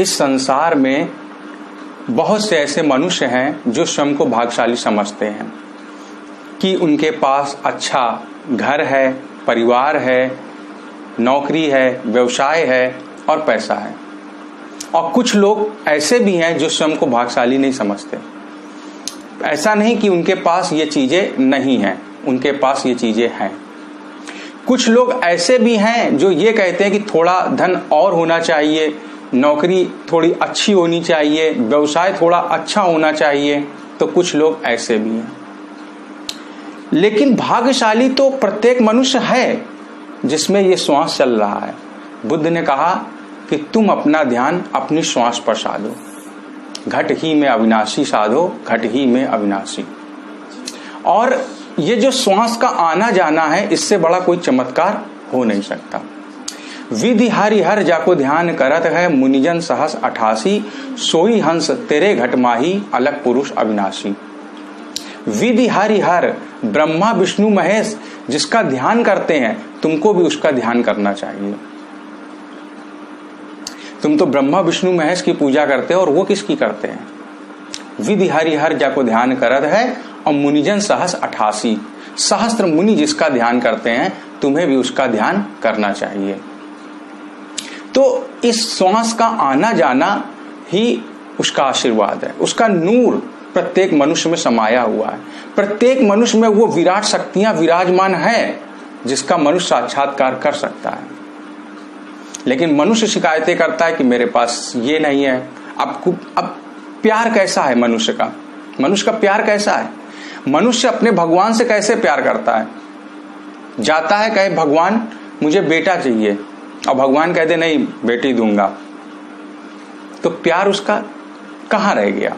इस संसार में बहुत से ऐसे मनुष्य हैं जो स्वयं को भाग्यशाली समझते हैं कि उनके पास अच्छा घर है, परिवार है, नौकरी है, व्यवसाय है और पैसा है। और कुछ लोग ऐसे भी हैं जो स्वयं को भाग्यशाली नहीं समझते। ऐसा नहीं कि उनके पास ये चीजें नहीं हैं, उनके पास ये चीजें हैं। कुछ लोग ऐसे भी हैं जो ये कहते हैं कि थोड़ा धन और होना चाहिए, नौकरी थोड़ी अच्छी होनी चाहिए, व्यवसाय थोड़ा अच्छा होना चाहिए। तो कुछ लोग ऐसे भी हैं। लेकिन भाग्यशाली तो प्रत्येक मनुष्य है जिसमें ये श्वास चल रहा है। बुद्ध ने कहा कि तुम अपना ध्यान अपनी श्वास पर साधो, घट ही में अविनाशी साधो, घट ही में अविनाशी। और ये जो श्वास का आना जाना है, इससे बड़ा कोई चमत्कार हो नहीं सकता। विधि हरि हर जाको ध्यान करत है, मुनिजन सहस 88, सोई हंस तेरे घट माही, अलग पुरुष अविनाशी। विधि हरि हर, ब्रह्मा विष्णु महेश जिसका ध्यान करते हैं, तुमको भी उसका ध्यान करना चाहिए। तुम तो ब्रह्मा विष्णु महेश की पूजा करते हो और वो किसकी करते हैं? विधि हरि हर जाको ध्यान करत है और मुनिजन सहस 88, सहस्त्र मुनि जिसका ध्यान करते हैं, तुम्हें भी उसका ध्यान करना चाहिए। तो इस श्वास का आना जाना ही उसका आशीर्वाद है, उसका नूर प्रत्येक मनुष्य में समाया हुआ है। प्रत्येक मनुष्य में वो विराट शक्तियां विराजमान है जिसका मनुष्य साक्षात्कार कर सकता है। लेकिन मनुष्य शिकायतें करता है कि मेरे पास ये नहीं है। अब प्यार कैसा है मनुष्य का? मनुष्य का प्यार कैसा है? मनुष्य अपने भगवान से कैसे प्यार करता है? जाता है, कहे भगवान मुझे बेटा चाहिए, और भगवान कहते नहीं बेटी दूंगा। तो प्यार उसका कहां रह गया?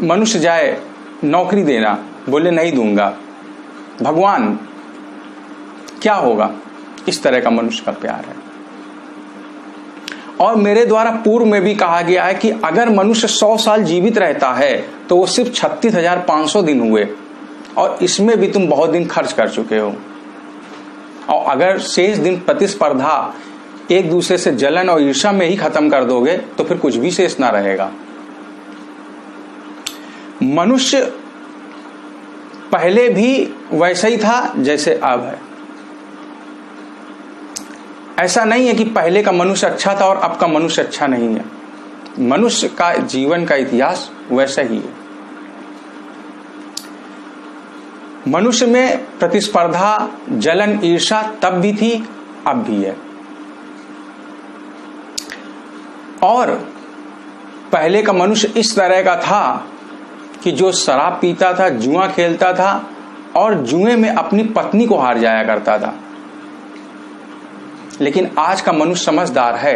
मनुष्य जाए नौकरी देना, बोले नहीं दूंगा, भगवान क्या होगा? इस तरह का मनुष्य का प्यार है। और मेरे द्वारा पूर्व में भी कहा गया है कि अगर मनुष्य 100 साल जीवित रहता है तो वो सिर्फ 36,500 दिन हुए, और इसमें भी तुम बहुत दिन खर्च कर चुके हो। और अगर शेष दिन प्रतिस्पर्धा, एक दूसरे से जलन और ईर्ष्या में ही खत्म कर दोगे तो फिर कुछ भी शेष ना रहेगा। मनुष्य पहले भी वैसा ही था जैसे अब है। ऐसा नहीं है कि पहले का मनुष्य अच्छा था और अब का मनुष्य अच्छा नहीं है। मनुष्य का जीवन का इतिहास वैसा ही है। मनुष्य में प्रतिस्पर्धा, जलन, ईर्ष्या तब भी थी, अब भी है। और पहले का मनुष्य इस तरह का था कि जो शराब पीता था, जुआ खेलता था और जुए में अपनी पत्नी को हार जाया करता था। लेकिन आज का मनुष्य समझदार है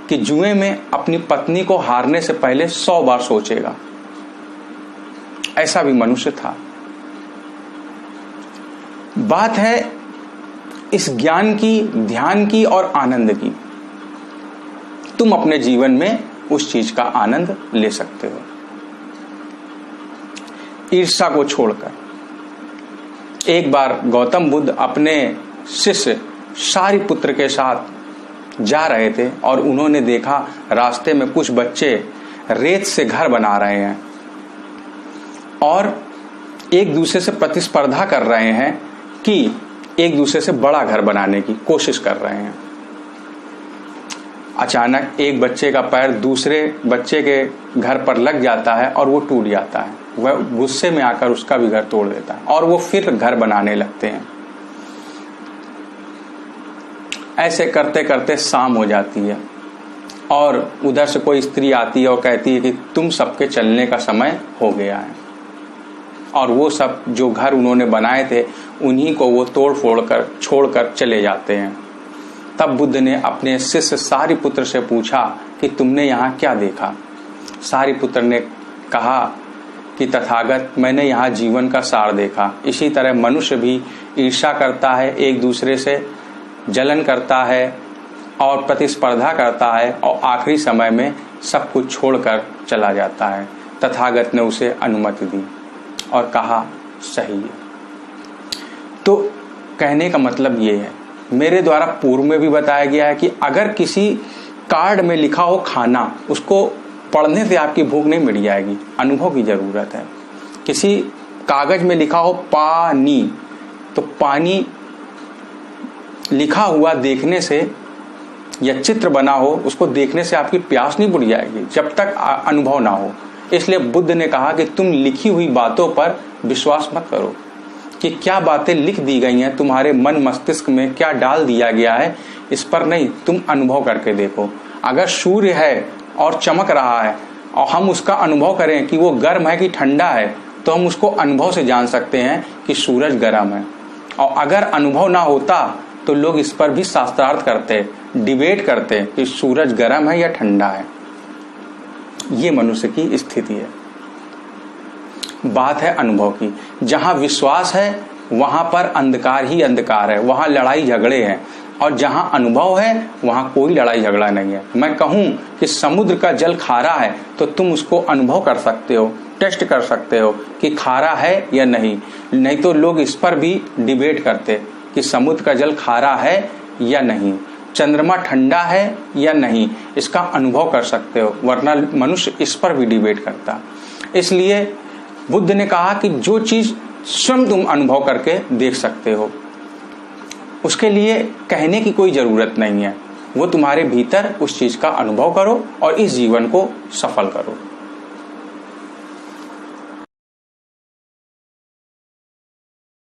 कि जुए में अपनी पत्नी को हारने से पहले 100 बार सोचेगा। ऐसा भी मनुष्य था। बात है इस ज्ञान की, ध्यान की और आनंद की। तुम अपने जीवन में उस चीज का आनंद ले सकते हो। ईर्ष्या को छोड़कर एक बार गौतम बुद्ध अपने शिष्य सारिपुत्र के साथ जा रहे थे और उन्होंने देखा रास्ते में कुछ बच्चे रेत से घर बना रहे हैं और एक दूसरे से प्रतिस्पर्धा कर रहे हैं कि एक दूसरे से बड़ा घर बनाने की कोशिश कर रहे हैं। अचानक एक बच्चे का पैर दूसरे बच्चे के घर पर लग जाता है और वो टूट जाता है। वह गुस्से में आकर उसका भी घर तोड़ देता है और वो फिर घर बनाने लगते हैं। ऐसे करते करते शाम हो जाती है और उधर से कोई स्त्री आती है और कहती है कि तुम सबके चलने का समय हो गया है। और वो सब जो घर उन्होंने बनाए थे उन्हीं को वो तोड़ फोड़ कर छोड़कर चले जाते हैं। तब बुद्ध ने अपने शिष्य सारिपुत्र से पूछा कि तुमने यहाँ क्या देखा? सारिपुत्र ने कहा कि तथागत, मैंने यहाँ जीवन का सार देखा। इसी तरह मनुष्य भी ईर्ष्या करता है, एक दूसरे से जलन करता है और प्रतिस्पर्धा करता है और आखिरी समय में सब कुछ छोड़कर चला जाता है। तथागत ने उसे अनुमति दी और कहा सही है। तो कहने का मतलब ये है, मेरे द्वारा पूर्व में भी बताया गया है कि अगर किसी कार्ड में लिखा हो खाना, उसको पढ़ने से आपकी भूख नहीं मिट जाएगी, अनुभव की जरूरत है। किसी कागज में लिखा हो पानी, तो पानी लिखा हुआ देखने से या चित्र बना हो, उसको देखने से आपकी प्यास नहीं बुझ जाएगी जब तक अनुभव ना हो। इसलिए बुद्ध ने कहा कि तुम लिखी हुई बातों पर विश्वास मत करो, कि क्या बातें लिख दी गई हैं तुम्हारे मन मस्तिष्क में, क्या डाल दिया गया है, इस पर नहीं, तुम अनुभव करके देखो। अगर सूर्य है और चमक रहा है और हम उसका अनुभव करें कि वो गर्म है कि ठंडा है, तो हम उसको अनुभव से जान सकते हैं कि सूरज गर्म है। और अगर अनुभव ना होता तो लोग इस पर भी शास्त्रार्थ करते, डिबेट करते कि सूरज गर्म है या ठंडा है। ये मनुष्य की स्थिति है। बात है अनुभव की। जहां विश्वास है वहां पर अंधकार ही अंधकार है, वहां लड़ाई झगड़े हैं, और जहां अनुभव है वहां कोई लड़ाई झगड़ा नहीं है। मैं कहूं कि समुद्र का जल खारा है तो तुम उसको अनुभव कर सकते हो, टेस्ट कर सकते हो कि खारा है या नहीं। नहीं तो लोग इस पर भी डिबेट करते कि समुद्र का जल खारा है या नहीं, चंद्रमा ठंडा है या नहीं, इसका अनुभव कर सकते हो, वरना मनुष्य इस पर भी डिबेट करता। इसलिए बुद्ध ने कहा कि जो चीज स्वयं तुम अनुभव करके देख सकते हो, उसके लिए कहने की कोई जरूरत नहीं है, वो तुम्हारे भीतर उस चीज का अनुभव करो और इस जीवन को सफल करो।